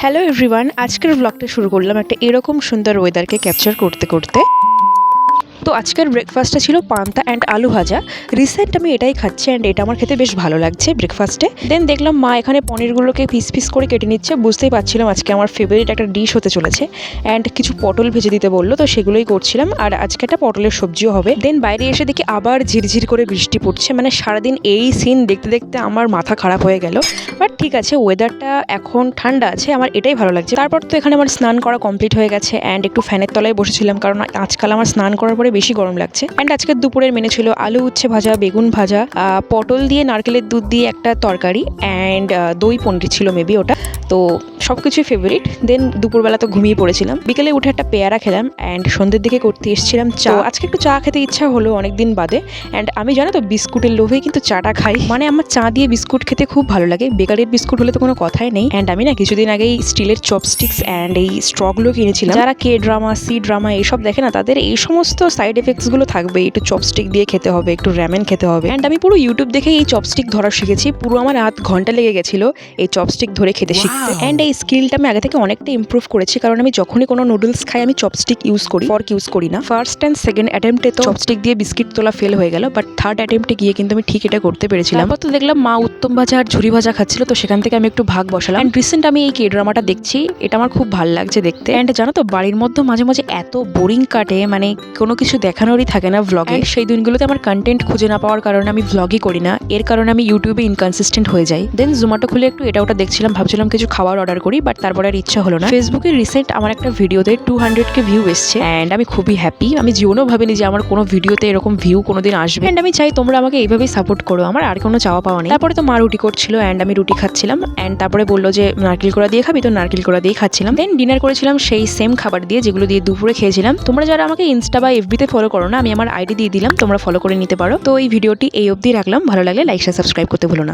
Hello everyone, আজকের ব্লগটা শুরু করলাম একটা এরকম সুন্দর ওয়েদারকে ক্যাপচার করতে করতে। তো আজকের ব্রেকফাস্টটা ছিল পান্তা অ্যান্ড আলু ভাজা। রিসেন্ট আমি এটাই খাচ্ছি অ্যান্ড এটা আমার খেতে বেশ ভালো লাগছে ব্রেকফাস্টে। দেন দেখলাম মা এখানে পনিরগুলোকে পিস পিস করে কেটে নিচ্ছে। বুঝতেই পারছিলাম আজকে আমার ফেভারিট একটা ডিশ হতে চলেছে। অ্যান্ড কিছু পটল ভেজে দিতে বললো, তো সেগুলোই করছিলাম। আর আজকে একটা পটলের সবজিও হবে। দেন বাইরে এসে দেখি আবার ঝিরঝির করে বৃষ্টি পড়ছে। মানে সারাদিন এই সিন দেখতে দেখতে আমার মাথা খারাপ হয়ে গেল। বাট ঠিক আছে, ওয়েদারটা এখন ঠান্ডা আছে, আমার এটাই ভালো লাগছে। তারপর তো এখানে আমার স্নান করা কমপ্লিট হয়ে গেছে অ্যান্ড একটু ফ্যানের তলায় বসেছিলাম, কারণ আজকাল আমার স্নান করার পরে বেশি গরম লাগছে। অ্যান্ড আজকের দুপুরের মেনু ছিল আলু উচ্ছে ভাজা, বেগুন ভাজা, পটল দিয়ে নারকেলের দুধ দিয়ে একটা তরকারি অ্যান্ড দই পনির ছিল মেবি ওটা। তো সব কিছুই ফেভারিট। দেন দুপুরবেলা তো ঘুমিয়ে পড়েছিলাম। বিকেলে উঠে একটা পেয়ারা খেলাম অ্যান্ড সন্ধ্যের দিকে করতে এসেছিলাম চা। আজকে একটু চা খেতে ইচ্ছা হলো অনেকদিন বাদে। অ্যান্ড আমি জানো তো বিস্কুটের লোভে কিন্তু চাটা খাই। মানে আমার চা দিয়ে বিস্কুট খেতে খুব ভালো লাগে। বেকারির বিস্কুট হলে তো কোনো কথাই নেই। অ্যান্ড আমি না কিছুদিন আগেই স্টিলের চপস্টিক্স অ্যান্ড এই স্ট্রগুলো কিনেছিলাম। যারা কে ড্রামা, সি ড্রামা এইসব দেখে না, তাদের এই সমস্ত সাইড এফেক্টসগুলো থাকবে। একটু চপস্টিক দিয়ে খেতে হবে, একটু র্যামেন খেতে হবে। অ্যান্ড আমি পুরো ইউটিউব দেখে এই চপস্টিক ধরা শিখেছি। পুরো আমার আধ ঘন্টা লেগে গেছিল এই চপস্টিক ধরে খেতে শিখতে। অ্যান্ড এই স্কিলটা আমি আগে থেকে অনেকটা ইমপ্রুভ করেছি, কারণ আমি যখনই কোনো নুডলস খাই আমি চপস্টিক ইউজ করি, ফর্ক ইউজ করি না। ফার্স্ট অ্যান্ড সেকেন্ড অ্যাটেম্পটে তো চপস্টিক দিয়ে বিস্কিট তোলা ফেল হয়ে গেল, বাট থার্ড অ্যাটেম্পটে গিয়ে কিন্তু আমি ঠিক এটা করতে পেরেছিলাম। তারপর তো দেখলাম মা উত্তম ভাজা আর ঝুরি ভাজা খাচ্ছিল, তো সেখান থেকে আমি একটু ভাগ বসালাম। অ্যান্ড রিসেন্ট আমি এই কে ড্রামাটা দেখছি, এটা আমার খুব ভালো লাগছে দেখতে। অ্যান্ড জানো তো বাড়ির মধ্যে মাঝে মাঝে এত বোরিং কাটে, মানে কোনো কিছু দেখানোরই থাকে না ভ্লগে। সেই দিনগুলোতে আমার কন্টেন্ট খুঁজে না পাওয়ার কারণে আমি ভ্লগই করি না, এর কারণে আমি ইউটিউবে ইনকনসিস্টেন্ট হয়ে যাই। দেন জোম্যাটো খুলে একটু এটা ওটা দেখছিলাম, ভাবছিলাম কিছু খাবার অর্ডার করি, বাট তারপরে আর ইচ্ছা হলো না। ফেসবুকে রিসেন্ট আমার একটা ভিডিওতে 200K ভিউ এসছে অ্যান্ড আমি খুবই হ্যাপি। আমি জীবনেও ভাবিনি যে আমার কোনো ভিডিওতে এরকম ভিউ কোনোদিন আসবে। অ্যান্ড আমি চাই তোমরা আমাকে এইভাবেই সাপোর্ট করো, আমার আর কোনো চাওয়া পাওয়া নেই। তারপরে তো মা রুটি করছিল অ্যান্ড আমি রুটি খাচ্ছিলাম। অ্যান্ড তারপরে বললো যে নারকেল কোড়া দিয়ে খাবি, তো নারকেল কোড়া দিয়ে খাচ্ছিলাম। দেন ডিনার করেছিলাম সেই সেম খাবার দিয়ে যেগুলো দিয়ে দুপুরে খেয়েছিলাম। তোমরা যারা আমাকে ইনস্টা বা এফবিতে ফলো করো না, আমি আমার আইডি দিয়ে দিলাম, তোমরা ফলো করে নিতে পারো। তো এই ভিডিওটি এই অবধি রাখলাম। ভালো লাগলে লাইক শেয়ার সাবস্ক্রাইব করতে ভুলো না।